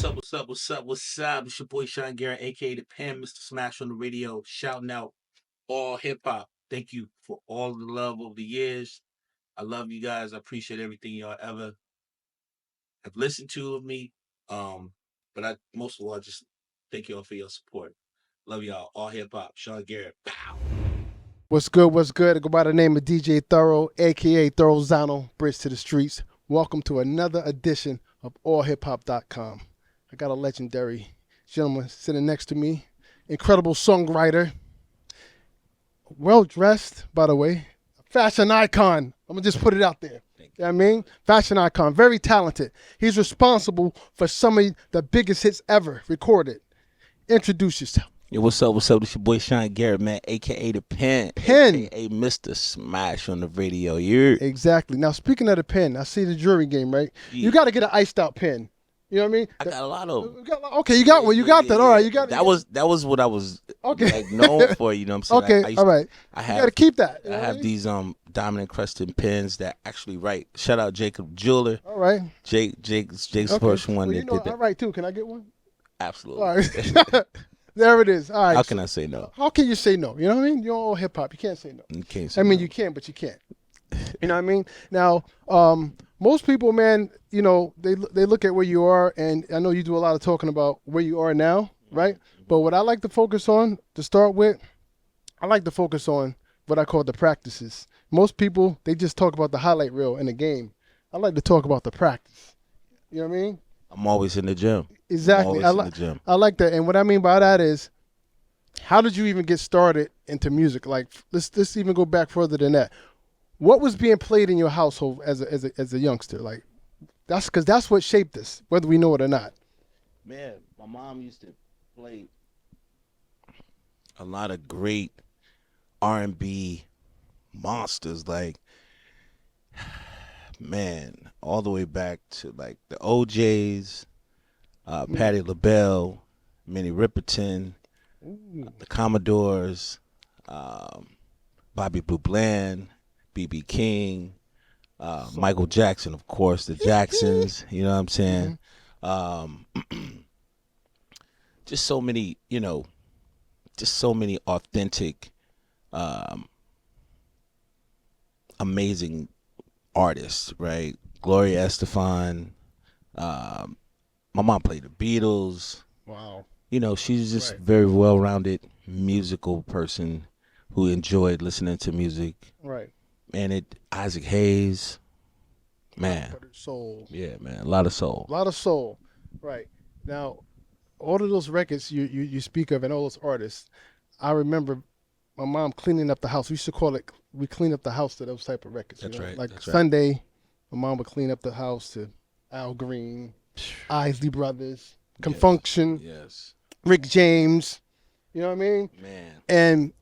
up, what's up, what's up, what's up? It's your boy Sean Garrett, aka the Pen, Mr. Smash on the radio, shouting out all hip hop. Thank you for all the love over the years. I love you guys. I appreciate everything y'all ever have listened to of me. But I most of all I just thank y'all for your support. Love y'all. All hip hop. Sean Garrett. Pow. What's good? What's good? I go by the name of DJ Thorough, aka Thorough Zano, Bridge to the Streets. Welcome to another edition of AllHipHop.com. I got a legendary gentleman sitting next to me, incredible songwriter, well dressed, by the way, fashion icon. I'm gonna just put it out there. You know what I mean? Fashion icon, very talented. He's responsible for some of the biggest hits ever recorded. Introduce yourself. Yo, what's up? What's up? This your boy Sean Garrett, man, aka the Pen, aka Mr. Smash on the radio. You Exactly. Now, speaking of the pen, I see the jury game, right? Yeah. You got to get an iced out pen. You know what I mean? I got a lot of them. Okay, you got one. You got that. All right, you got that. That was what I was like known for. You know what I'm saying? Okay, all right. I have. You got to keep that. I have these diamond encrusted pens that actually write. Shout out Jacob Jeweler. All right. Jake's first one. Well, you know, I write too. Can I get one? Absolutely. All right. There it is. All right. How can I say no? How can you say no? You know what I mean? You're all hip hop. You can't say no. You can't say I mean, no. you can, but you can't. You know what I mean? Now, most people, man, you know, they look at where you are, and I know you do a lot of talking about where you are now, right? But what I like to focus on to start with, I like to focus on what I call the practices. Most people, they just talk about the highlight reel in the game. I like to talk about the practice. You know what I mean? I'm always in the gym. Exactly. I'm always in the gym. I like that. And what I mean by that is, how did you even get started into music? Like, let's even go back further than that. What was being played in your household as a youngster? Like, that's what shaped us, whether we know it or not. Man, my mom used to play a lot of great R&B monsters, like, man, all the way back to like the OJs, Patti LaBelle, Minnie Riperton, the Commodores, Bobby Blue Bland, B.B. King, Michael Jackson, of course, the Jacksons, you know what I'm saying? Just so many, you know, just so many authentic, amazing artists, right? Gloria Estefan. My mom played the Beatles. Wow. You know, she's just very well-rounded musical person who enjoyed listening to music. Right. And Isaac Hayes, man. Soul. Yeah, man, a lot of soul. A lot of soul. Right. Now, all of those records you speak of and all those artists, I remember my mom cleaning up the house. We used to call it, we clean up the house to those type of records. That's right. Like that's Sunday, right. my mom would clean up the house to Al Green, Isley Brothers, Confunction, yes. Rick James. You know what I mean? Man. And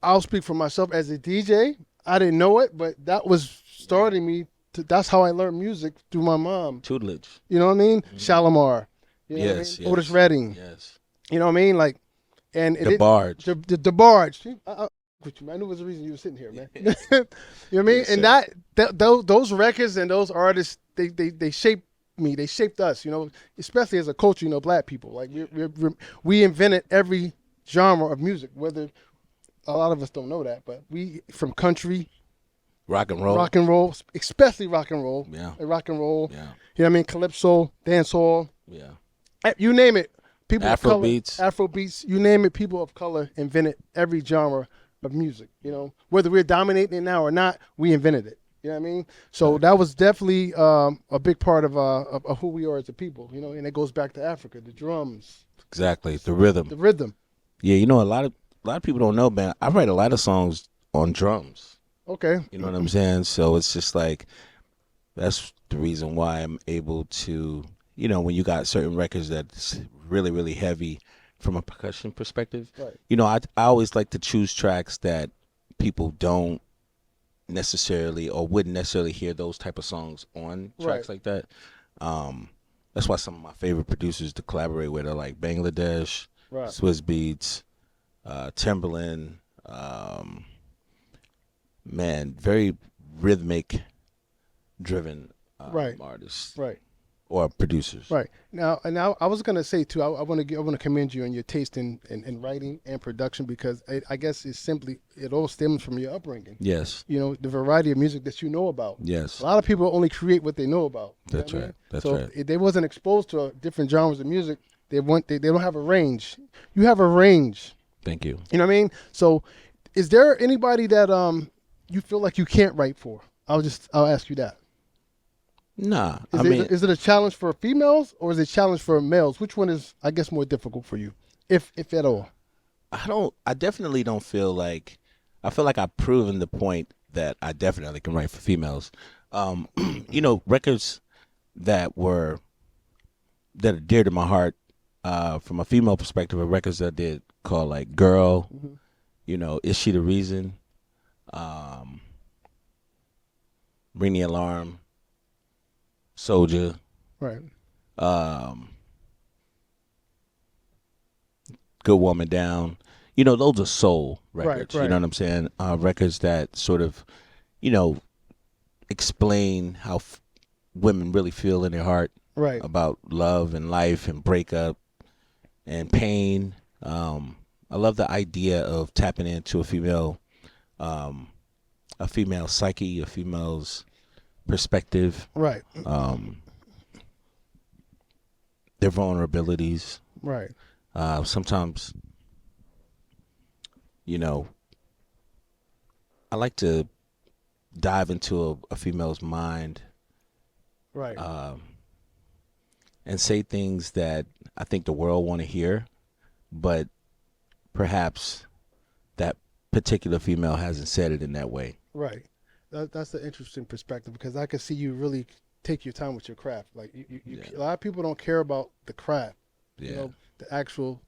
I'll speak for myself as a DJ. I didn't know it, but that was starting me. That's how I learned music, through my mom. Tutelage. You know what I mean? Mm-hmm. Shalimar. You know yes, what I mean? Otis Redding. Yes. You know what I mean? Like, and the Barge. The Barge. I knew it was the reason you were sitting here, man. You know what I mean? Yes, and those records and those artists, they shaped me. They shaped us. You know, especially as a culture. You know, black people. Like we invented every genre of music. Whether a lot of us don't know that, but we from country. Rock and roll, especially rock and roll. Yeah. Rock and roll. Yeah. You know what I mean? Calypso, dancehall. Yeah. You name it. People Afro of color, Afrobeats, you name it. People of color invented every genre of music. You know, whether we're dominating it now or not, we invented it. You know what I mean? So that was definitely a big part of who we are as a people. You know, and it goes back to Africa, the drums. Exactly, the rhythm. The rhythm. Yeah, you know, a lot of people don't know, man. I write a lot of songs on drums. Okay. You know what I'm saying? So it's just like, that's the reason why I'm able to, you know, when you got certain records that's really, really heavy from a percussion perspective, you know, I always like to choose tracks that people don't necessarily or wouldn't necessarily hear those type of songs on tracks like that. That's why some of my favorite producers to collaborate with are like Bangladesh, Swizz Beatz, Timberland, man, very rhythmic driven artists. Right. or producers. Right. Now, and now I was gonna say too. I want to commend you on your taste in writing and production, because I guess it all stems from your upbringing. Yes. You know, the variety of music that you know about. Yes. A lot of people only create what they know about. That's right. That's so right. if they wasn't exposed to different genres of music, they don't have a range. You have a range. Thank you. You know what I mean? So, is there anybody that you feel like you can't write for? I'll ask you that. Nah, Is it a challenge for females or is it a challenge for males? Which one is, I guess, more difficult for you, if at all? I definitely don't feel like, I feel like I've proven the point that I definitely can write for females. You know, records that are dear to my heart, from a female perspective, are records that I did called like Girl, you know, Is She the Reason? Ring the Alarm, Soldier, Right. Good Woman Down. You know, those are soul records. Right. You know what I'm saying? Records that sort of, you know, explain how women really feel in their heart Right. about love and life and breakup and pain. I love the idea of tapping into a female psyche, a female's perspective, Right. their vulnerabilities. Right. Sometimes, you know, I like to dive into a female's mind, Right. and say things that I think the world want to hear, but perhaps that particular female hasn't said it in that way. Right. That's an interesting perspective, because I can see you really take your time with your craft. Like a lot of people don't care about the craft, Yeah. you know, the actual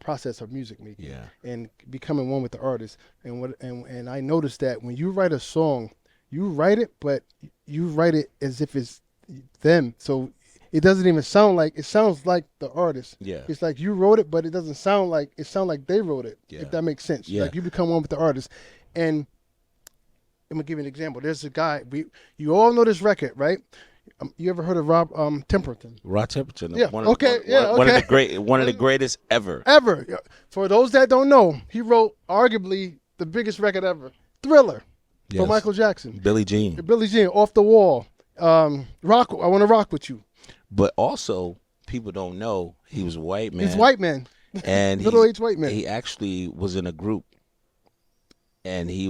process of music making, Yeah. and becoming one with the artist. And I noticed that when you write a song, you write it, but you write it as if it's them. So it doesn't even sound like, it sounds like the artist. Yeah. It's like you wrote it, but it doesn't sound like, it sounds like they wrote it. Yeah. If that makes sense. Yeah. Like you become one with the artist. And I'm gonna give you an example. There's a guy, you all know this record, right? You ever heard of Rob Temperton? Rob Temperton. Yeah. One Okay. of the greatest ever. Ever. Yeah. For those that don't know, he wrote arguably the biggest record ever, Thriller, Yes. for Michael Jackson. Billie Jean. Billie Jean, Off the Wall, Rock. I Want to Rock with You. But also, people don't know he was a white man. He's white man, And middle-aged white man. He actually was in a group, and he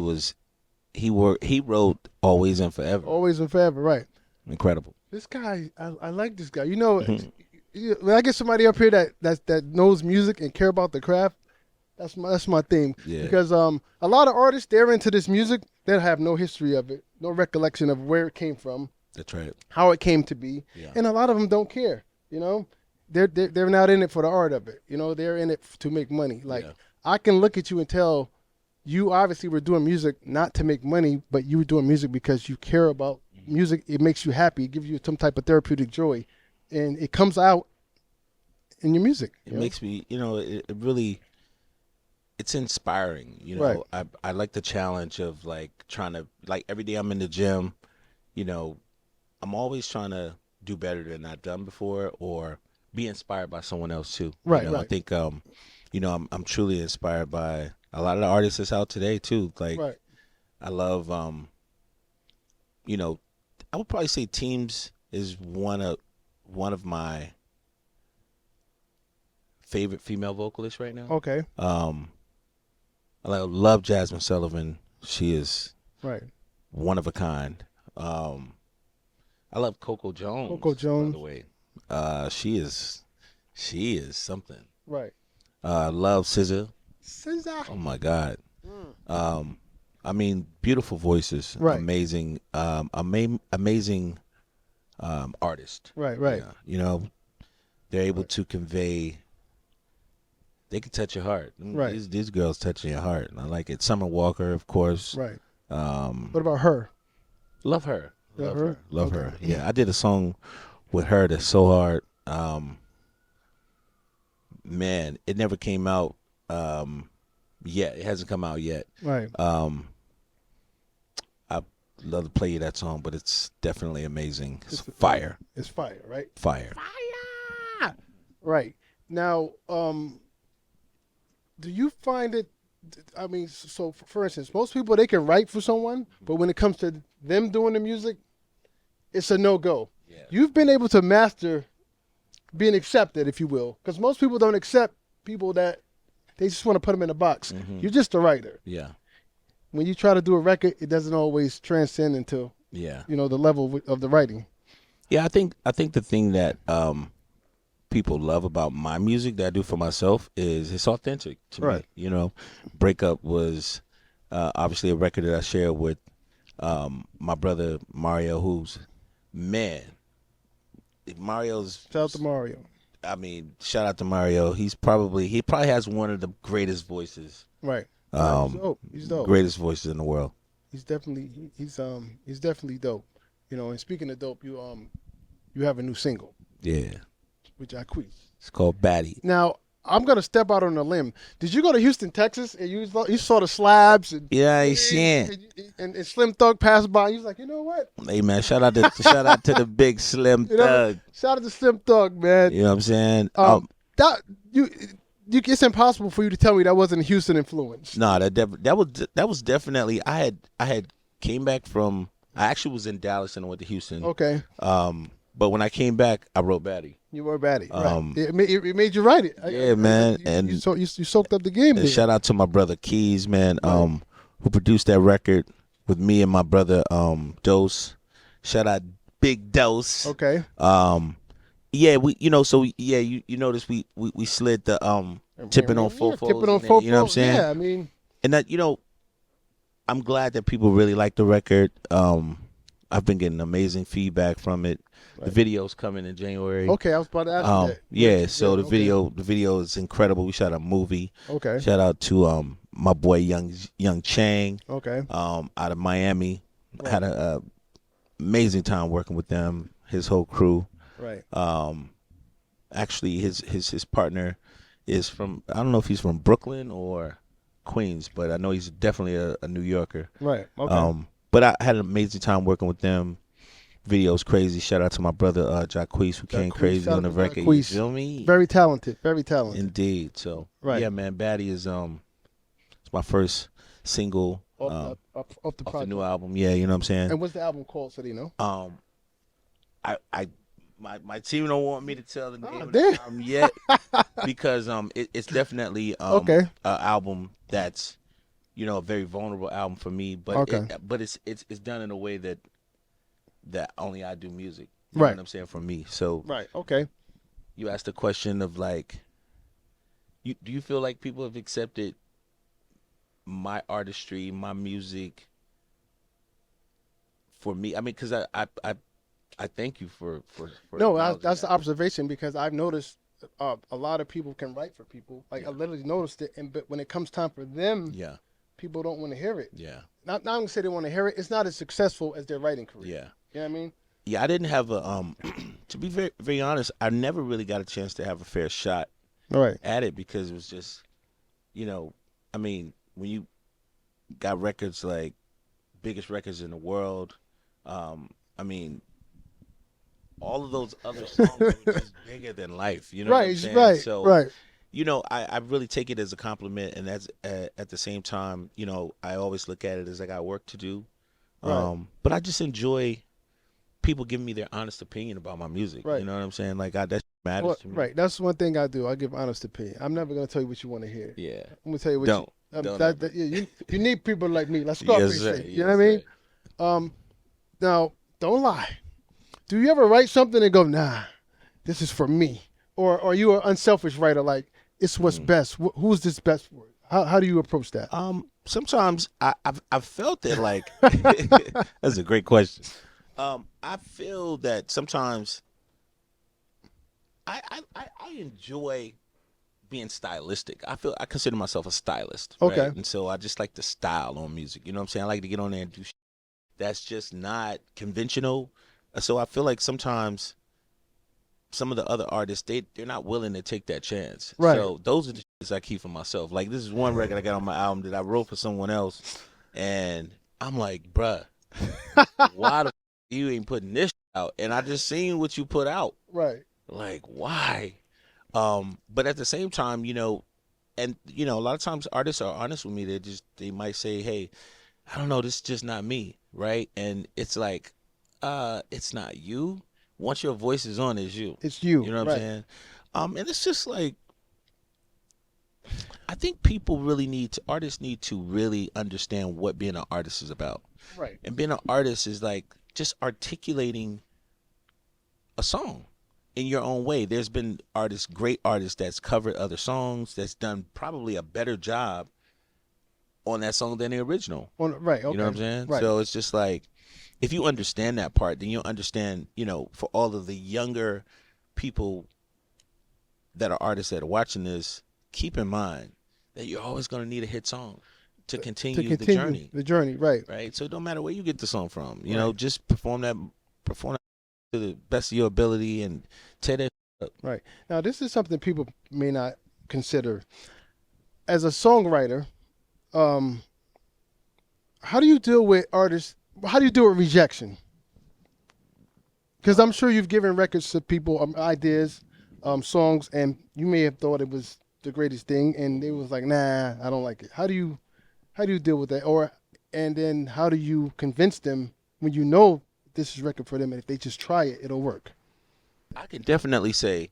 wrote Always and Forever. Always and Forever, right? Incredible. This guy, I like this guy. You know, when I get somebody up here that knows music and care about the craft, that's my thing. Yeah. Because a lot of artists, they're into this music, they have no history of it, no recollection of where it came from, That's right. how it came to be, Yeah. and a lot of them don't care. You know, they're not in it for the art of it. You know, they're in it to make money. Like Yeah. I can look at you and tell you obviously were doing music not to make money, but you were doing music because you care about music. It makes you happy. It gives you some type of therapeutic joy, and it comes out in your music. It makes me, you know, it really, it's inspiring. You know, I like the challenge of like trying to, like every day I'm in the gym, you know, I'm always trying to do better than I've done before, or be inspired by someone else too. Right, You know, right. I think, you know, I'm truly inspired by a lot of the artists that's out today too. Like, Right. I love, you know, I would probably say Teams is one of my favorite female vocalists right now. Okay. I love Jasmine Sullivan. She is Right. one of a kind. I love Coco Jones. Coco Jones. by the way. She is something. Right. Love SZA. SZA. Oh my God. I mean, beautiful voices. Right. Amazing. Amazing. Artist. Right. Right. Yeah. You know, they're able to convey. They can touch your heart. Right. These girls touching your heart. And I like it. Summer Walker, of course. Right. What What about her? Love her. Love her? Love Okay. her. Yeah, I did a song with her that's so hard. Man, it never came out yet. It hasn't come out yet. Right. I love to play you that song, but it's definitely amazing. It's fire. It's fire, right? Fire. Fire. Right. Now, do you find it? I mean, so for instance, most people they can write for someone, but when it comes to them doing the music, it's a no-go. Yeah. You've been able to master being accepted, if you will, because most people don't accept people that they just want to put them in a box. Mm-hmm. You're just a writer. Yeah. When you try to do a record, it doesn't always transcend into the level of the writing. Yeah, I think the thing that people love about my music that I do for myself is it's authentic to me. You know, Breakup was obviously a record that I shared with my brother Mario, who's Mario's. Shout out to Mario. I mean, shout out to Mario. He probably has one of the greatest voices. Right. He's dope. Greatest voices in the world. He's definitely dope. You know, and speaking of dope, you have a new single. Yeah. With Jacquees. It's called Baddy. Now, I'm gonna step out on a limb. Did you go to Houston, Texas, and you saw the slabs? And, yeah, I seen. And Slim Thug passed by. He was like, you know what? Hey man, shout out to the big Slim Thug. Shout out to Slim Thug, man. You know what I'm saying? It's impossible for you to tell me that wasn't a Houston influence. No, that was definitely. I had came back from. I actually was in Dallas and went to Houston. Okay. But when I came back, I wrote Baddy. You wrote Baddy, right? It made you write it. Yeah, man. And you soaked up the game. And shout out to my brother Keys, man, who produced that record with me and my brother Dose. Shout out Big Dose. Okay. Yeah, you notice we slid the tipping on fofos. Tipping on fofos. You know what I'm saying? Yeah, I mean. And that I'm glad that people really like the record. I've been getting amazing feedback from it. Right. The video's coming in January. Okay, I was about to ask you that. Yeah, so the video is incredible. We shot a movie. Okay. Shout out to my boy Young Chang. Okay. Out of Miami. Right. Had a amazing time working with them, his whole crew. Right. Actually his partner is from, I don't know if he's from Brooklyn or Queens, but I know he's definitely a New Yorker. Right. Okay. But I had an amazing time working with them. Video's crazy. Shout out to my brother Jacquees, who came crazy on the record. You feel me? Very talented. Very talented. Indeed. So yeah, man, Baddy is it's my first single off the new album. Yeah, you know what I'm saying? And what's the album called, so do you know? My team don't want me to tell the name of the album yet because it's definitely an album that's a very vulnerable album for me, but it's done in a way that only I do music. You know what I'm saying, for me. So you asked the question of like, do you feel like people have accepted my artistry, my music for me? I mean, because I thank you for no, that's the observation, because I've noticed a lot of people can write for people. Like I literally noticed it, but when it comes time for them, people don't want to hear it. Yeah. Not I'm gonna say they want to hear it. It's not as successful as their writing career. Yeah. You know what I mean? Yeah, I didn't have a to be very, very honest, I never really got a chance to have a fair shot at it, because it was just, I mean, when you got records like biggest records in the world, I mean, all of those other songs were just bigger than life. You know what I'm saying? Right. So, I really take it as a compliment, and that's at the same time, I always look at it as I got work to do. Right. But I just enjoy people giving me their honest opinion about my music. Right. You know what I'm saying? Like that matters to me. Right. That's one thing I do. I give honest opinion. I'm never gonna tell you what you want to hear. Yeah. I'm gonna tell you what don't. you need people like me. Let's go. You know what I mean? Now, don't lie. Do you ever write something and go, nah, this is for me? Or are you an unselfish writer, like, it's what's best? Who's this best for? How do you approach that? Sometimes I've felt that, like, that's a great question. I feel that sometimes I enjoy being stylistic. I consider myself a stylist. Okay. Right? And so I just like to style on music. You know what I'm saying? I like to get on there and do shit that's just not conventional. So I feel like sometimes some of the other artists, they're not willing to take that chance. Right. So those are the shits I keep for myself. Like, this is one record I got on my album that I wrote for someone else, and I'm like, bruh, why the you ain't putting this out? And I just seen what you put out. Right. Like, why? But at the same time, and a lot of times artists are honest with me. They might say, "Hey, I don't know, this is just not me," right? And it's like, it's not you. Once your voice is on, it's you. It's you. You know what Right. I'm saying? And it's just like, I think people artists need to really understand what being an artist is about. Right. And being an artist is like just articulating a song in your own way. There's been great artists that's covered other songs, that's done probably a better job on that song than the original. Right. Okay. You know what I'm saying? Right. So it's just like, if you understand that part, then you'll understand, for all of the younger people that are artists that are watching this, keep in mind that you're always going to need a hit song to continue the journey. The journey, right. Right? So it don't matter where you get the song from. Right. Just perform that to the best of your ability and tear that up. Right. Now, this is something people may not consider. As a songwriter, how do you deal with artists? How do you deal with rejection? Because I'm sure you've given records to people, ideas, songs, and you may have thought it was the greatest thing, and they was like, "Nah, I don't like it." How do you deal with that? And then how do you convince them when you know this is record for them, and if they just try it, it'll work? I can definitely say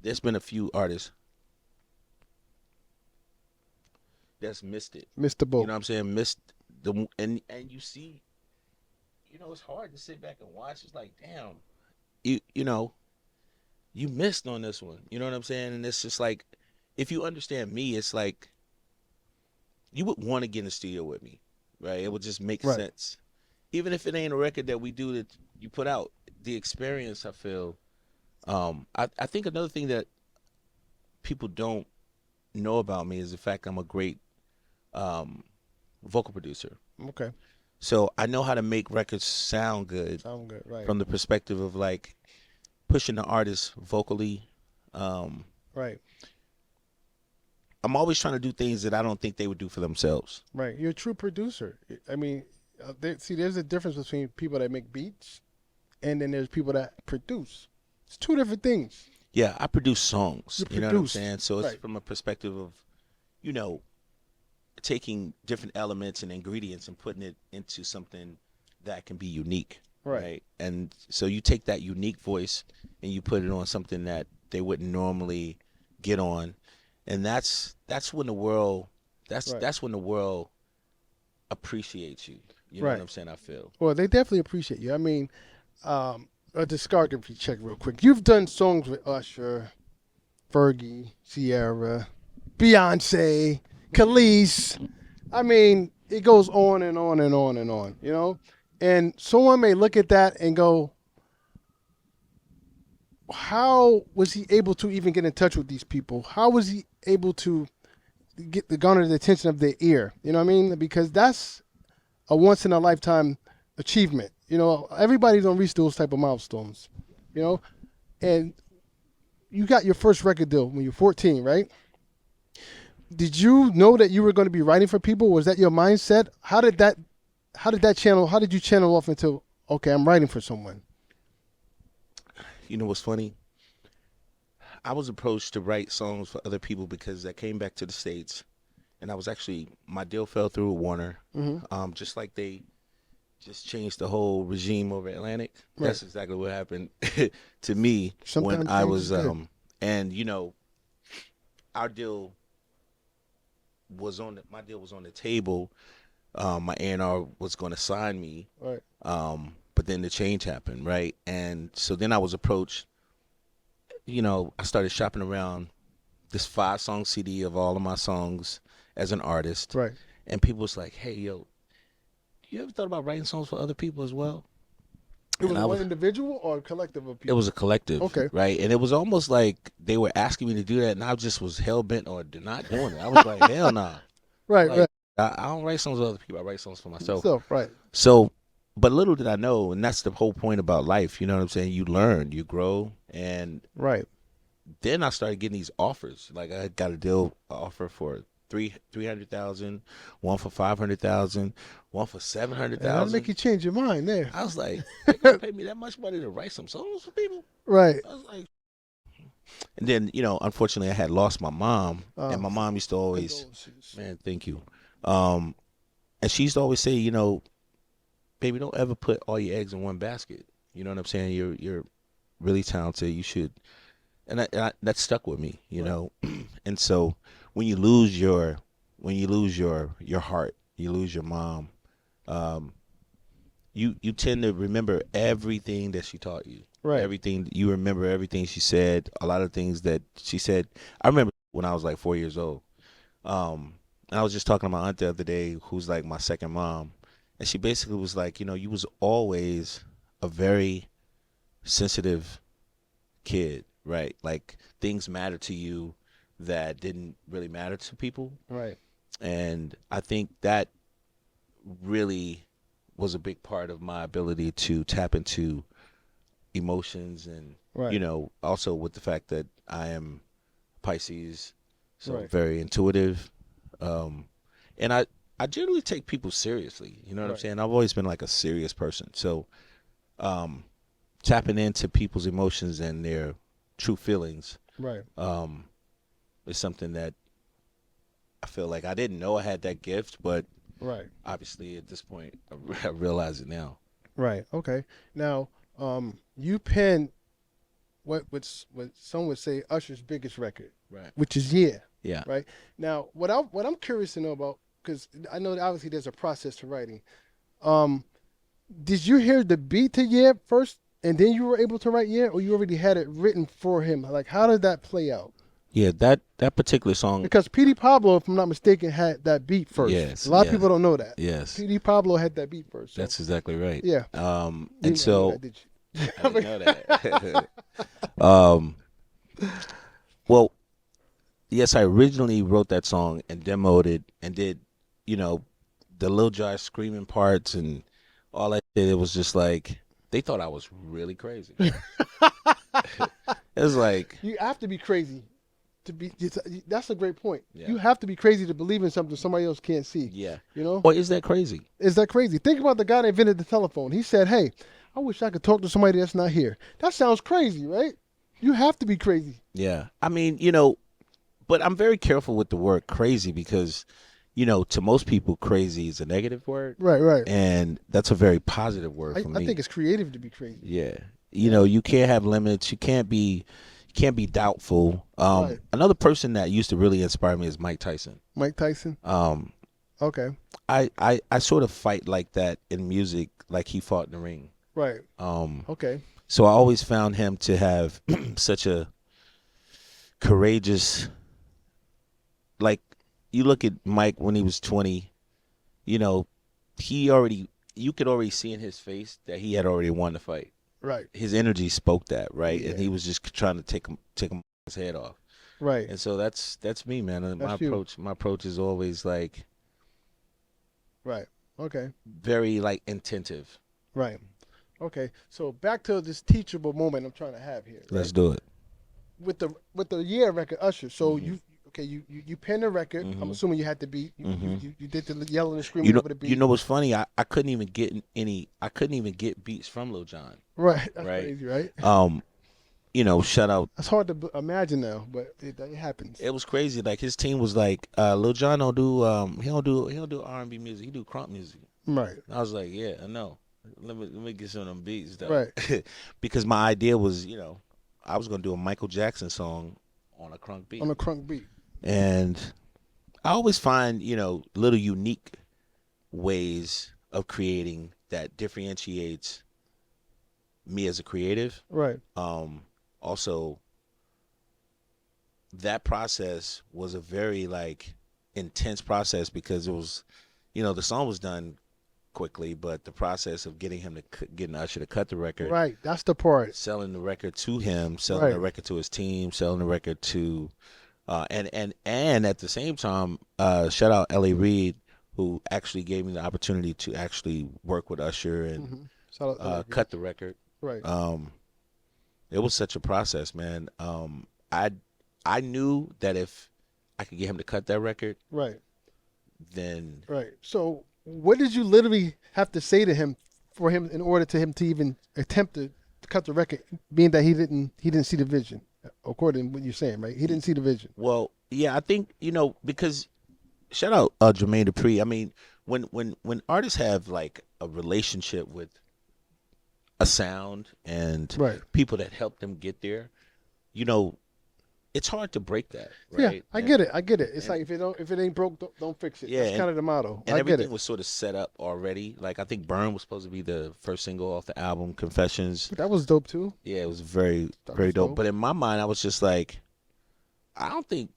there's been a few artists that's missed it. Missed the boat. You know what I'm saying? Missed and you see, it's hard to sit back and watch. It's like, damn, you missed on this one. You know what I'm saying? And it's just like, if you understand me, it's like you would want to get in the studio with me, right? It would just make sense. Even if it ain't a record that we do that you put out, the experience, I feel, I think another thing that people don't know about me is the fact I'm a great vocal producer. Okay. So I know how to make records sound good. Sound good, right. From the perspective of like pushing the artist vocally. Right. I'm always trying to do things that I don't think they would do for themselves. Right. You're a true producer. I mean, there's a difference between people that make beats and then there's people that produce. It's two different things. Yeah, I produce songs. You know what I'm saying? So it's right. from a perspective of, taking different elements and ingredients and putting it into something that can be unique. Right. And so you take that unique voice and you put it on something that they wouldn't normally get on. And that's when the world that's when the world appreciates you. You know what I'm saying? I feel. Well, they definitely appreciate you. I mean, a discography check real quick. You've done songs with Usher, Fergie, Sierra, Beyonce, Khalees. I mean, it goes on and on and on and on, And someone may look at that and go, how was he able to even get in touch with these people? How was he able to garner the attention of their ear? You know what I mean? Because that's a once in a lifetime achievement. Everybody don't reach those type of milestones, and you got your first record deal when you're 14, right? Did you know that you were going to be writing for people? Was that your mindset? How did you channel off into, okay, I'm writing for someone? You know what's funny? I was approached to write songs for other people because I came back to the States and my deal fell through with Warner. Mm-hmm. Just like they just changed the whole regime over Atlantic. Right. That's exactly what happened to me. Sometimes when I was, and our deal my deal was on the table. My A&R was going to sign me. Right. But then the change happened, right? And so then I was approached, I started shopping around this 5-song CD of all of my songs as an artist. Right. And people was like, hey, yo, you ever thought about writing songs for other people as well? It was one individual or a collective of people? It was a collective. Okay. Right? And it was almost like they were asking me to do that, and I just was hell-bent on not doing it. I was like, hell nah. Right, right. I don't write songs for other people. I write songs for myself. Right. So, but little did I know, and that's the whole point about life, you know what I'm saying? You learn, you grow, and right. Then I started getting these offers. Like I got an offer for 300,000, one for 500,000, one for seven hundred And that'll make thousand. you change your mind there. I was like, they gonna pay me that much money to write some songs for people? Right. I was like, and then unfortunately, I had lost my mom, and my mom used to always, man, thank you, and she used to always say, baby, don't ever put all your eggs in one basket. You know what I'm saying? You're really talented. You should, and that stuck with me, and so when you lose your heart, you lose your mom, you tend to remember everything that she taught you. Right. Everything you remember, everything she said, a lot of things that she said. I remember when I was like 4 years old. And I was just talking to my aunt the other day, who's like my second mom, and she basically was like, you was always a very sensitive kid, right? Like things matter to you that didn't really matter to people. Right. And I think that really was a big part of my ability to tap into emotions and, Right. Also with the fact that I am Pisces, so Right. very intuitive. And I generally take people seriously. You know what I'm saying? I've always been like a serious person. So tapping into people's emotions and their true feelings Right. is something that I feel like I didn't know I had that gift, but Right. obviously at this point I realize it now. Right. Okay. Now, you penned what some would say Usher's biggest record, Right. which is Yeah. Yeah. Right. Now, what I'm curious to know about, because I know that obviously there's a process to writing. Did you hear the beat to Yeah first, and then you were able to write Yeah, or you already had it written for him? Like, how did that play out? Yeah, that particular song. Because Petey Pablo, if I'm not mistaken, had that beat first. Yes, A lot of yes. people don't know that. Yes. Petey Pablo had that beat first. So. That's exactly right. Yeah. And so that, did you? I didn't know that. Well, yes, I originally wrote that song and demoed it and did, the Lil Jon screaming parts and all that shit. It was just like they thought I was really crazy. It was like, you have to be crazy to be. That's a great point. Yeah. You have to be crazy to believe in something somebody else can't see. yeah. You know? Well, is that crazy? Is that crazy? Think about the guy that invented the telephone. He said, "Hey, I wish I could talk to somebody that's not here." That sounds crazy, right? You have to be crazy. Yeah. I mean, but I'm very careful with the word crazy because, to most people, crazy is a negative word. Right, right. And that's a very positive word for me. I think it's creative to be crazy. Yeah. You can't have limits. You can't be doubtful. Right. Another person that used to really inspire me is Mike Tyson. Mike Tyson? Okay. I sort of fight like that in music, like he fought in the ring. Right. Okay. So I always found him to have such a courageous, like, you look at Mike when he was 20, you could already see in his face that he had already won the fight. Right. His energy spoke that, right? Yeah. And he was just trying to take his head off. Right. And so that's me, man. And That's my approach is always like Right. Okay. very like attentive. Right. Okay. So back to this teachable moment I'm trying to have here. Right? Let's do it. With the Yeah record, Usher. So you penned the record. I'm assuming you had the beat. You did the yelling and screaming over the beat. You know what's funny? I couldn't even get beats from Lil Jon. Right. That's right. crazy, right? Shout out. That's hard to imagine now, but it happens. It was crazy. Like his team was like, Lil Jon don't do R&B music. He do crunk music. Right. And I was like, yeah, I know. Let me get some of them beats though. Right. Because my idea was, I was gonna do a Michael Jackson song on a crunk beat. On a crunk beat. And I always find, little unique ways of creating that differentiates me as a creative. Right. Also, that process was a very like intense process because it was, the song was done quickly, but the process of getting Usher to cut the record, Right. That's the part. selling the record to him, selling the record to his team, selling the record to, and at the same time, shout out L.A. Reid, who actually gave me the opportunity to actually work with Usher and cut the record. Right. It was such a process, man. I knew that if I could get him to cut that record, Right. then Right. So what did you literally have to say to him for him in order to him to even attempt to cut the record, being that he didn't see the vision, according to what you're saying, right? He didn't see the vision. well, yeah, I think because shout out Jermaine Dupri. I mean, when artists have like a relationship with a sound and Right. people that help them get there, it's hard to break that, Yeah, right? I get it. I get it. It's like if it ain't broke, don't fix it. Yeah, That's kind of the motto. And I get everything it. was sort of set up already. Like I think "Burn" was supposed to be the first single off the album, Confessions. That was dope too. Yeah, it was very, That very was dope. dope. But in my mind, I was just like, I don't think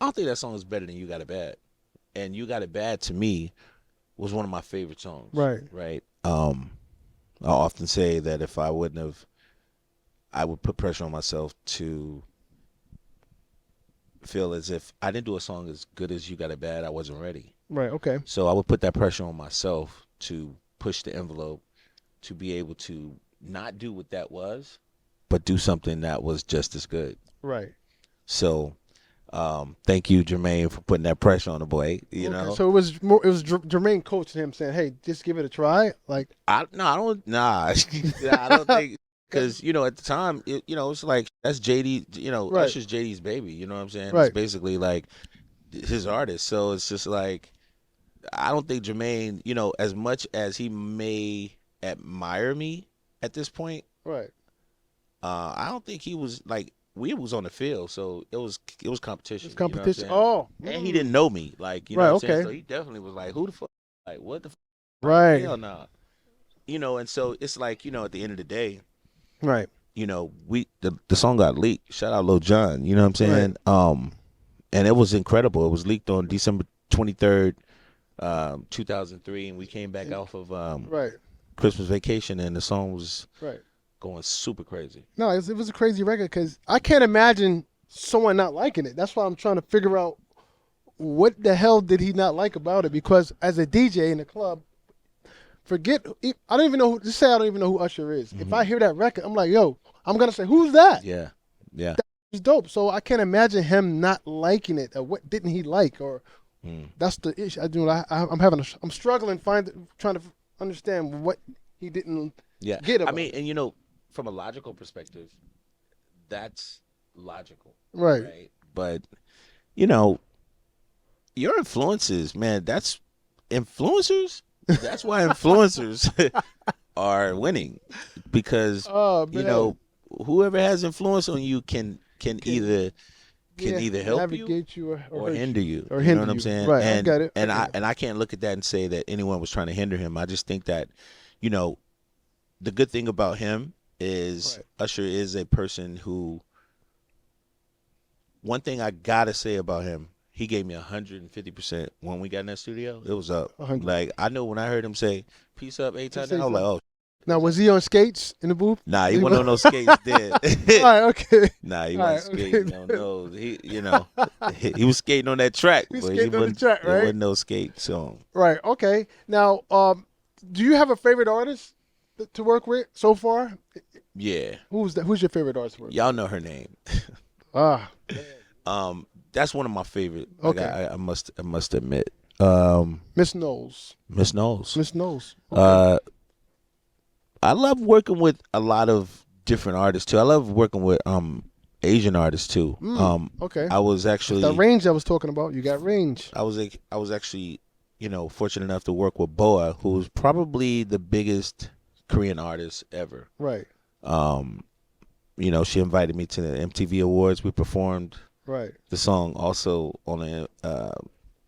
that song is better than "You Got It Bad." And "You Got It Bad" to me was one of my favorite songs. Right. Right. I often say that if I wouldn't have, I would put pressure on myself to feel as if I didn't do a song as good as "You Got It Bad," I wasn't ready. Right. Okay. So I would put that pressure on myself to push the envelope, to be able to not do what that was, but do something that was just as good. Right. So thank you, Jermaine, for putting that pressure on the boy. You know. So it was Jermaine coaching him, saying, "Hey, just give it a try." Like, I don't think because at the time it's like that's JD, Right. Usher's JD's baby. You know what I'm saying? Right. It's basically like his artist. So it's just like I don't think Jermaine, as much as he may admire me at this point, right. I don't think he was like we was on the field, so it was competition. It's competition. You know what I'm Oh. saying? And he didn't know me, like Right, know what I'm saying? okay. So he definitely was like, "Who the fuck? Like what the fuck? Right. Hell nah." And so it's like at the end of the day, Right. the song got leaked. Shout out Lil Jon. You know what I'm saying? And it was incredible. It was leaked on December 23rd, 2003, and we came back off of Right. Christmas vacation, and the song was Right. going super crazy. No, it was a crazy record because I can't imagine someone not liking it. That's why I'm trying to figure out what the hell did he not like about it. Because as a DJ in the club, I don't even know. Just say I don't even know who Usher is. If I hear that record, I'm like, yo, I'm gonna say, who's that? Yeah. It's dope. So I can't imagine him not liking it. Or what didn't he like? Or that's the issue. I'm struggling trying to understand what he didn't get about. I mean, and from a logical perspective, that's logical, right? But your influences, man, that's influencers. That's why influencers are winning because whoever has influence on you can either help navigate you or hinder you. Or you hinder know what I'm you. saying? Right, And, I got it. And I can't look at that and say that anyone was trying to hinder him. I just think that the good thing about him is Usher is a person who. One thing I gotta say about him, he gave me 150% when we got in that studio. It was up. 100. Like I know when I heard him say "peace up" 8 times, I was like, "Oh." Now was he on skates in the booth? Nah, he wasn't on no skates then. All right, okay. Nah, he wasn't skating. No, he was skating on that track. He was but skating on the track, right? There wasn't no skate song. Right. Okay. Now, do you have a favorite artist to work with so far? Yeah. Who's that? Who's your favorite artist to work with? Y'all know her name. That's one of my favorite. Okay. I must admit. Miss Knowles. Miss Knowles. Miss Knowles. Okay. I love working with a lot of different artists too. I love working with Asian artists too. Okay. I was actually that range I was talking about. You got range. I was actually fortunate enough to work with Boa, who's probably the biggest Korean artist ever. Right. She invited me to the MTV Awards. We performed the song also on the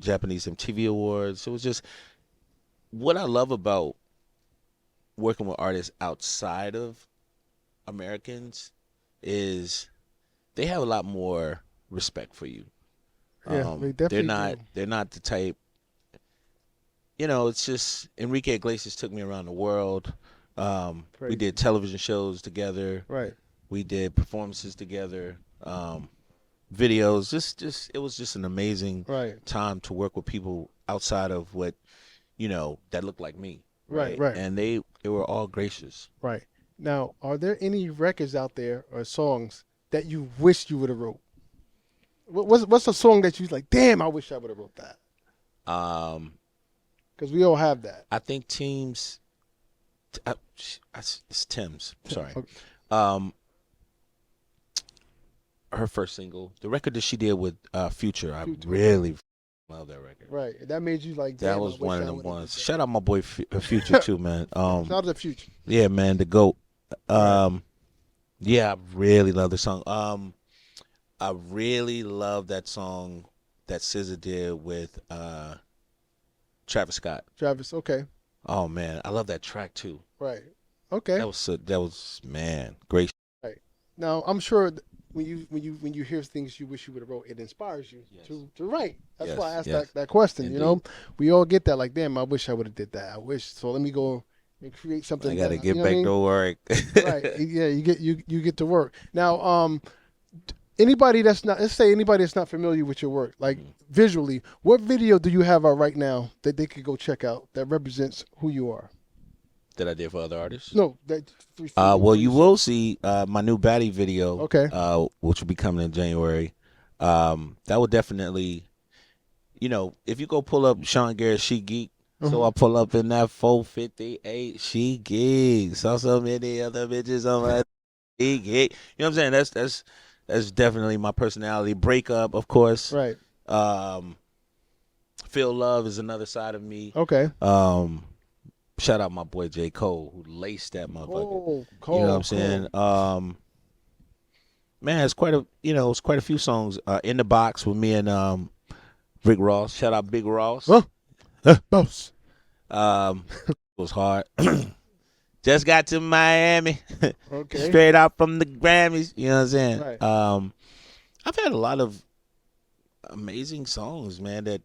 Japanese MTV Awards. It was just what I love about working with artists outside of Americans is they have a lot more respect for you. Yeah, they definitely they're not the type. It's just Enrique Iglesias took me around the world. We did television shows together. Right. We did performances together. Videos. Just it was just an amazing time to work with people outside of what that looked like me. Right. And they were all gracious. Right. Now, are there any records out there or songs that you wish you would have wrote? What's a song that you like? Damn, I wish I would have wrote that. Because we all have that. I think Teams. It's Tim's. Sorry. Okay. Her first single, the record that she did with Future. I Future. really love that record. Right. That made you like. That Damn, was I wish one I of them would've did ones. that. Shout out my boy Future too, man. Shout out to Future. Yeah, man, the GOAT. Right. Yeah, I really love the song. I really love that song that SZA did with Travis Scott. Travis. Okay. Oh man, I love that track too. Right. Okay. That was man, great. Right. Now I'm sure when you hear things you wish you would have wrote, it inspires you Yes. to write. That's Yes, why I asked yes. that question. Indeed. You know, we all get that. Like, damn, I wish I would have did that. I wish. So let me go and create something. I gotta better. get You know what I back mean? to work. Right. Yeah. You get to work now. Anybody that's not, let's say anybody that's not familiar with your work, like visually, what video do you have out right now that they could go check out that represents who you are? That I did for other artists. No, that. Well, you will see my new Baddy video. Okay. Which will be coming in January. That will definitely, if you go pull up Sean Garrett She Geek, so I pull up in that 458 She Geek. Saw so many other bitches on my She Geek. You know what I'm saying? That's definitely my personality. Breakup, of course. Right. Feel Love is another side of me. Okay. Shout out my boy J. Cole who laced that motherfucker. Cool. You know what I'm saying? Man, it's quite a few songs in the box with me and Rick Ross. Shout out Big Ross. Boss. It was hard. Just got to Miami. Okay. Straight out from the Grammys. You know what I'm saying? Right. I've had a lot of amazing songs, man, that,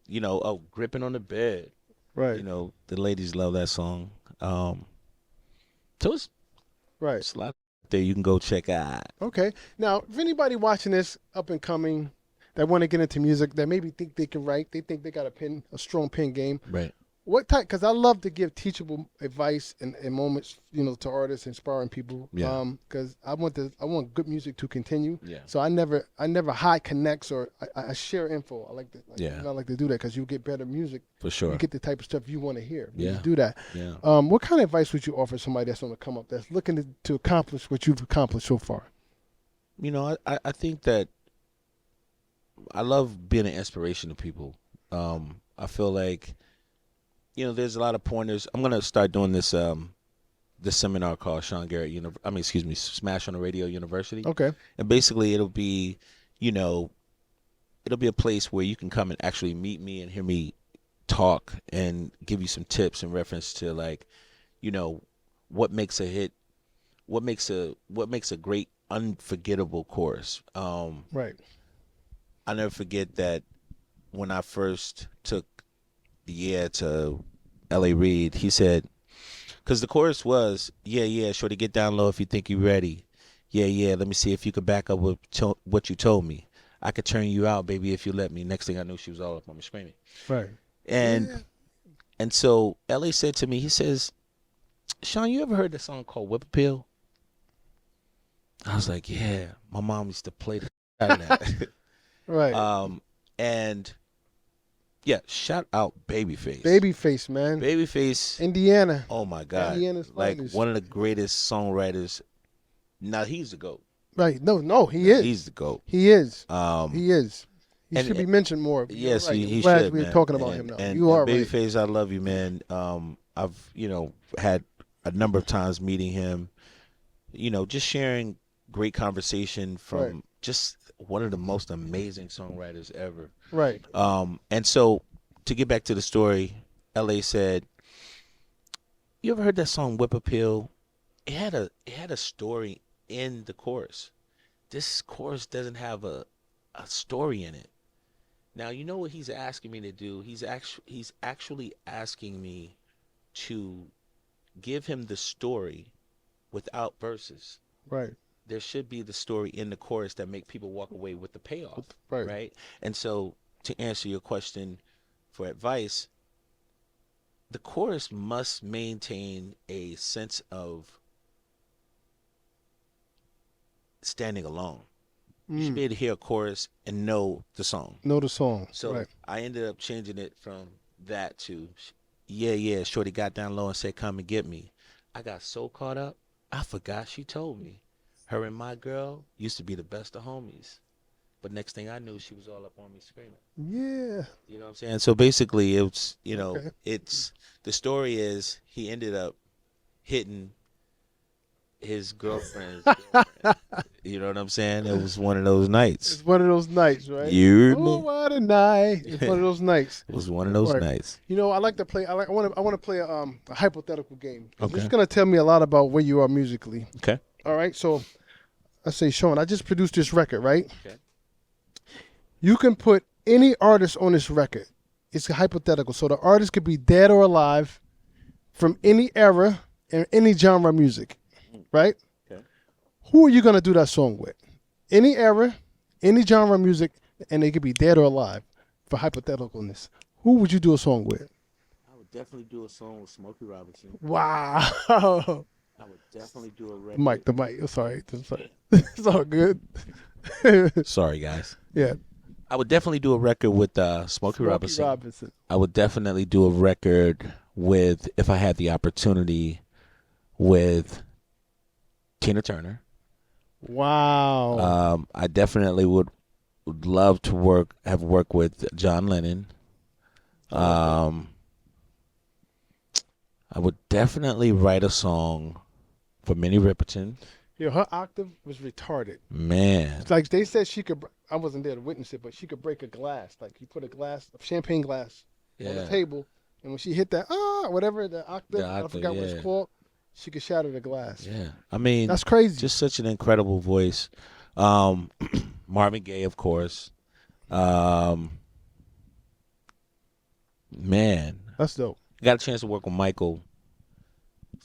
Gripping on the Bed. Right. The ladies love that song. So it's Right. a lot there you can go check out. Okay. Now, if anybody watching this up and coming that want to get into music, that maybe think they can write, they think they got a strong pen game. Right. What type? Because I love to give teachable advice in moments, to artists, inspiring people. Yeah. Because I want good music to continue. Yeah. So I never hide connects or I share info. I like to. Yeah. I like to do that because you get better music. For sure. You get the type of stuff you want to hear. When Yeah. You do that. Yeah. What kind of advice would you offer somebody that's on the come up, that's looking to accomplish what you've accomplished so far? I think that I love being an inspiration to people. I feel like, there's a lot of pointers. I'm gonna start doing this seminar called Sean Garrett Smash on the Radio University. Okay. And basically it'll be a place where you can come and actually meet me and hear me talk and give you some tips in reference to what makes a hit, what makes a great unforgettable chorus. Right. I'll never forget that when I first took the year to L.A. Reid, he said, because the chorus was, yeah, shorty, get down low if you think you're ready. Yeah, let me see if you could back up with what you told me. I could turn you out, baby, if you let me. Next thing I knew, she was all up on me screaming. Right. And so L.A. said to me, he says, Sean, you ever heard the song called Whip Appeal? I was like, yeah, my mom used to play the out of that. Right. And yeah, shout out Babyface. Babyface, man. Babyface. Indiana. Oh my God. Indiana's Like finest. one of the greatest songwriters. Now he's the GOAT. Right. No, he is. He's the GOAT. He is. Um, He is. He and- should be mentioned more. You're Yes, right. he Glad should. we're Man. talking about and, him now. And, You are and right. Babyface, I love you, man. I've had a number of times meeting him. Just sharing great conversation from Right. just one of the most amazing songwriters ever. Right. And so to get back to the story, L.A. said, "You ever heard that song Whip Appeal? It had a story in the chorus. This chorus doesn't have a story in it. Now you know what he's asking me to do. He's actually asking me to give him the story without verses. Right. There should be the story in the chorus that make people walk away with the payoff, right? And so to answer your question for advice, the chorus must maintain a sense of standing alone. You should be able to hear a chorus and know the song. Know the song. So right. I ended up changing it from that to, yeah, shorty got down low and said, come and get me. I got so caught up, I forgot she told me. Her and my girl used to be the best of homies. But next thing I knew, she was all up on me screaming. Yeah. You know what I'm saying? So basically, it's, Okay. it's, the story is he ended up hitting his girlfriend's girlfriend. You know what I'm saying? It was one of those nights. It's one of those nights, right? You heard Oh, me? what a night! It's one of those nights. It was one of those Right. nights. You know, I like to play. I want to play a hypothetical game. Okay. It's gonna tell me a lot about where you are musically. Okay. All right. So, I say, Sean, I just produced this record, right? Okay. You can put any artist on this record. It's hypothetical, so the artist could be dead or alive, from any era and any genre of music, right? Okay. Who are you gonna do that song with? Any era, any genre of music, and they could be dead or alive. For hypotheticalness, who would you do a song with? I would definitely do a song with Smokey Robinson. Wow. I would definitely do a record. The mic. I'm sorry. It's all good. Sorry, guys. Yeah. I would definitely do a record with Smokey Robinson. I would definitely do a record with, if I had the opportunity, with Tina Turner. Wow. I definitely would love to have worked with John Lennon. I would definitely write a song for Minnie Riperton. Yeah, her octave was retarded. Man. It's like they said she could. I wasn't there to witness it, but she could break a glass. Like you put a champagne glass, on the table, and when she hit that whatever the octave, I forgot what it's called, she could shatter the glass. Yeah, I mean that's crazy. Just such an incredible voice. Marvin Gaye, of course. Man, that's dope. Got a chance to work with Michael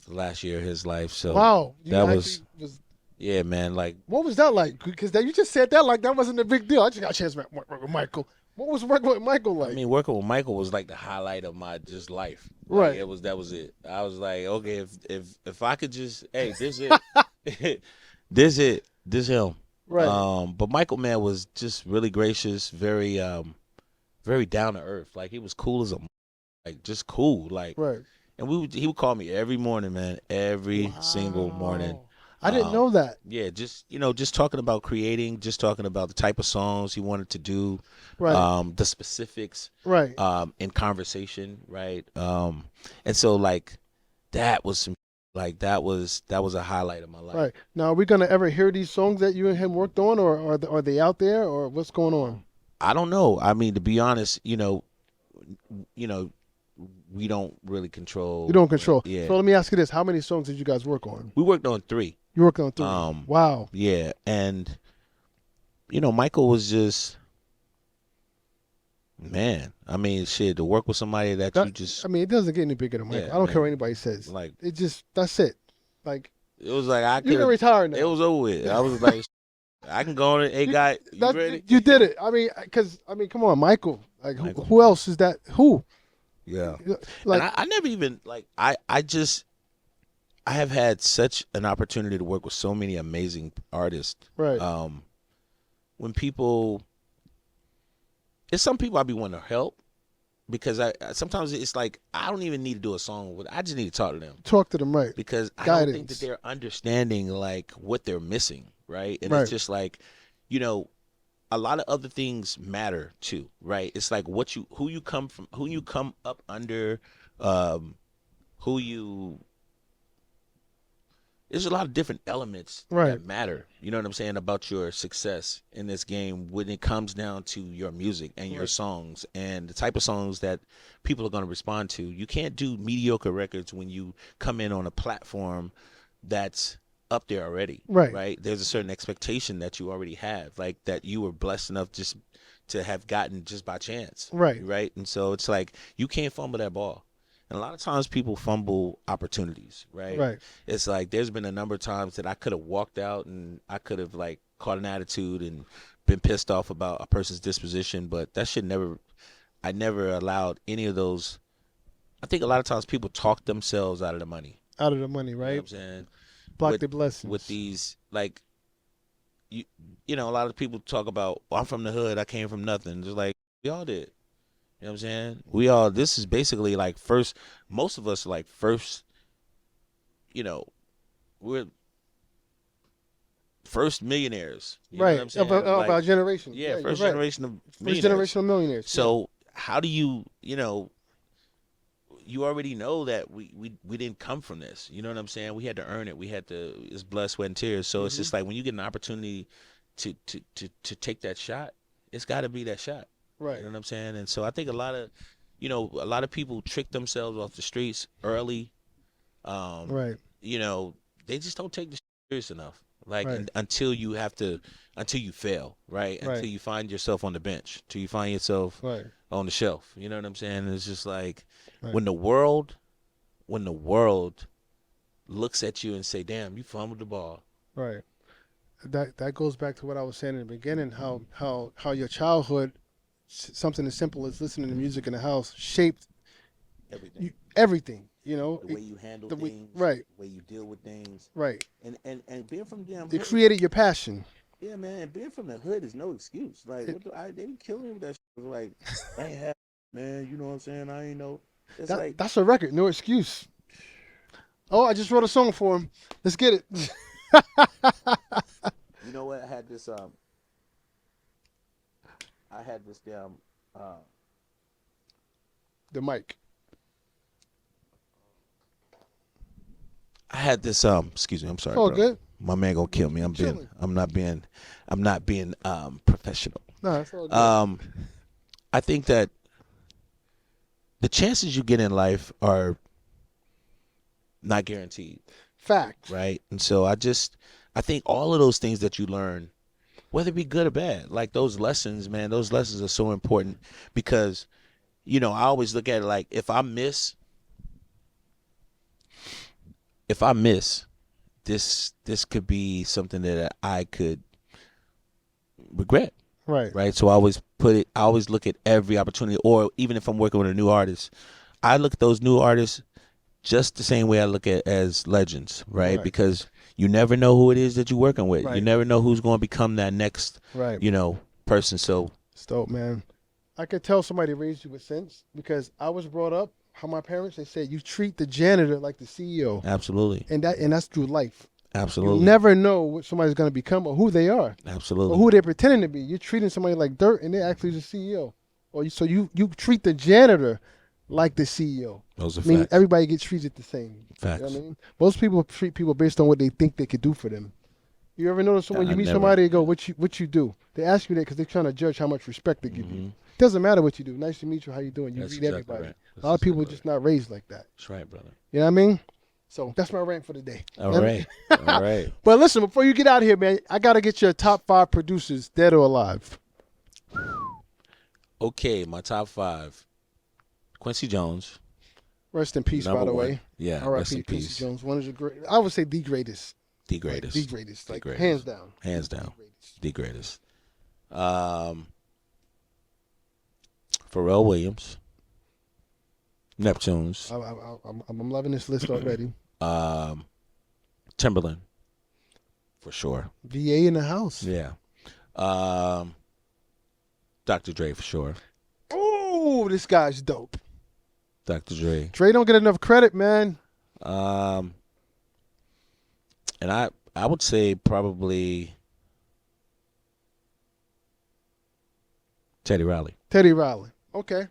the last year of his life. So wow, that was yeah, man. Like, what was that like? Because you just said that like that wasn't a big deal. I just got a chance to work with Michael. What was working with Michael like? I mean, working with Michael was like the highlight of my just life. Right. That was it. I was like, okay, if I could just, hey, this it, this him. Right. But Michael, man, was just really gracious, very down to earth. Like, he was cool as just cool. Like, right. And he would call me every morning, man, every single morning. I didn't know that. Yeah, just talking about creating, just talking about the type of songs he wanted to do, right. The specifics, right, in conversation, right, and so like that was a highlight of my life. Right. Now, are we gonna ever hear these songs that you and him worked on, or are they out there, or what's going on? I don't know. I mean, to be honest, we don't really control. You don't control. Yeah. So let me ask you this: how many songs did you guys work on? We worked on 3. You worked on 3. Wow. Yeah, and Michael was just, man. I mean, shit, to work with somebody that you just. I mean, it doesn't get any bigger than Michael. I don't care what anybody says. Like, it just, that's it. Like, it was like you can retire now. It was over with. I was like, I can go on it. Hey, guy, you ready? You did it. I mean, come on, Michael. Like, who else is that? Who? Yeah. Like, and I never even like. I have had such an opportunity to work with so many amazing artists. Right. When people, it's some people I be wanting to help, because I sometimes it's like I don't even need to do a song with. I just need to talk to them. Talk to them, right? Because I don't think that they're understanding like what they're missing, right? And it's just like, a lot of other things matter too, right? It's like who you come up under, there's a lot of different elements that matter. You know what I'm saying, about your success in this game when it comes down to your music and your songs and the type of songs that people are going to respond to. You can't do mediocre records when you come in on a platform that's up there already. Right? There's a certain expectation that you already have, like that you were blessed enough just to have gotten just by chance. Right? And so it's like you can't fumble that ball. And a lot of times people fumble opportunities, right? It's like there's been a number of times that I could have walked out and I could have like caught an attitude and been pissed off about a person's disposition, but that shit I never allowed any of those. I think a lot of times people talk themselves out of the money. Right? You know what I'm saying? Block their blessings. With these, like, you know, a lot of people talk about, well, I'm from the hood, I came from nothing. Just like we all did. You know what I'm saying? We all. This is basically like first. Most of us are like first. You know, we're first millionaires. You know what I'm saying? Of our generation. Yeah, first you're right. generation of First millionaires. generation of millionaires. So how do you, you know, you already know that we didn't come from this. You know what I'm saying? We had to earn it. We had to. It's blood, sweat, and tears. So it's just like when you get an opportunity to take that shot, it's got to be that shot. Right. You know what I'm saying? And so I think a lot of people trick themselves off the streets early. Right. You know, they just don't take the serious enough. Like Right. until you fail, right? Until you find yourself on the bench, until you find yourself on the shelf. You know what I'm saying? It's just like when the world looks at you and say, "Damn, you fumbled the ball." Right. That goes back to what I was saying in the beginning. How your childhood, something as simple as listening to music in the house, shaped everything. You know, the way you handle things, right? The way you deal with things, right? And being from the damn it hood, created your passion. Yeah, man. And being from the hood is no excuse. Like they be killing me with that shit. Like I ain't have, man. You know what I'm saying? I ain't know. It's like that's a record. No excuse. Oh, I just wrote a song for him. Let's get it. You know what? I had this damn the mic. I had this excuse me, I'm sorry, oh, bro. Good. My man gonna kill me. I'm not being professional. No, it's all good. I think that the chances you get in life are not guaranteed. Fact. Right? And so I think all of those things that you learn, whether it be good or bad, like those lessons, man, those lessons are so important because, you know, I always look at it like if I miss this could be something that I could regret. Right. So I always look at every opportunity, or even if I'm working with a new artist, I look at those new artists just the same way I look at as legends, right? Because you never know who it is that you're working with. You never know who's going to become that next, you know, person. So it's dope, man. I could tell somebody raised you with sense because I was brought up. How my parents, they said you treat the janitor like the CEO. Absolutely. And that's through life. Absolutely. You never know what somebody's going to become or who they are. Absolutely. Or who they're pretending to be. You're treating somebody like dirt and they're actually the CEO. So you treat the janitor like the CEO. Those are I mean, facts. everybody gets treated the same. Facts. You know what I mean? Most people treat people based on what they think they could do for them. You ever notice when you meet somebody and go, what you do? They ask you that because they're trying to judge how much respect they give you. It doesn't matter what you do. Nice to meet you. How you doing? You greet everybody. Right. A lot of people are just not raised like that. That's right, brother. You know what I mean? So that's my rant for the day. All right. All right. But listen, before you get out of here, man, I got to get your top 5 producers, dead or alive. Okay, my top 5. Quincy Jones. Rest in peace, by the way. Yeah, R.I.P. rest in Quincy peace. Jones. One of the great. I would say the greatest. The greatest. Like, the greatest. Like, greatest. hands down. Hands down. The greatest. Pharrell Williams. Neptunes. I'm loving this list already. Timberland. For sure. VA in the house. Yeah. Dr. Dre for sure. Oh, this guy's dope. Dr. Dre. Dre don't get enough credit, man. And I would say probably Teddy Riley. Teddy Riley. Okay.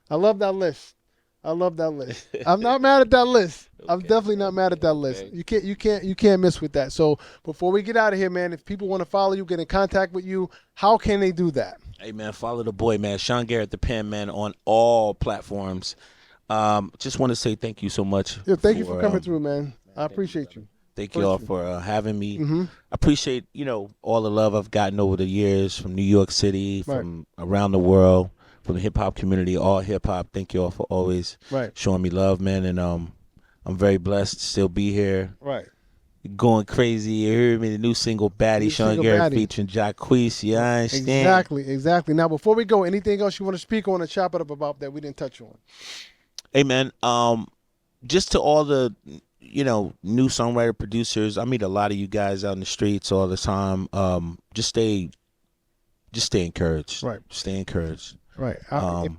I love that list. I'm not mad at that list. Okay. I'm definitely not mad at that list. Okay. You can't miss with that. So before we get out of here, man, if people want to follow you, get in contact with you, how can they do that? Hey man, follow the boy, man. Sean Garrett, the pen man, on all platforms. Just want to say thank you so much. Yeah, thank you for coming through, man. I appreciate you. Thank you all for having me. I appreciate, all the love I've gotten over the years from New York City, from around the world, from the hip hop community, all hip hop. Thank you all for always showing me love, man. And I'm very blessed to still be here. Right. Going crazy. You heard me, the new single Baddy, Sean Garrett featuring Jacquees. Yeah, I understand. Exactly. Now, before we go, anything else you want to speak on or chop it up about that we didn't touch on? Hey, man, just to all the you know, new songwriter producers. I meet a lot of you guys out in the streets all the time. Just stay encouraged. Right. Stay encouraged. Right.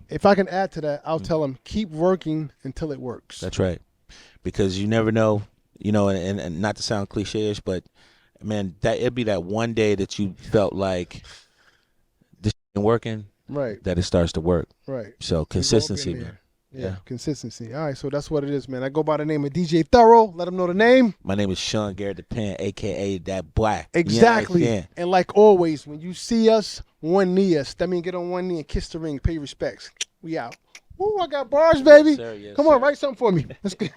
If I can add to that, I'll tell them keep working until it works. That's right. Because you never know, you know, and not to sound cliche-ish, but man, that it'd be that one day that you felt like this ain't working, Right. that it starts to work. Right. So consistency, man. Yeah, consistency. All right, so that's what it is, man. I go by the name of DJ Thorough. Let them know the name. My name is Sean Garrett the Pen, a.k.a. that Black. Exactly. Yeah. And like always, when you see us, one knee us. That means get on one knee and kiss the ring, pay respects. We out. Ooh, I got bars, baby. Yes, sir. Yes, Come on, sir. write something for me. Let's get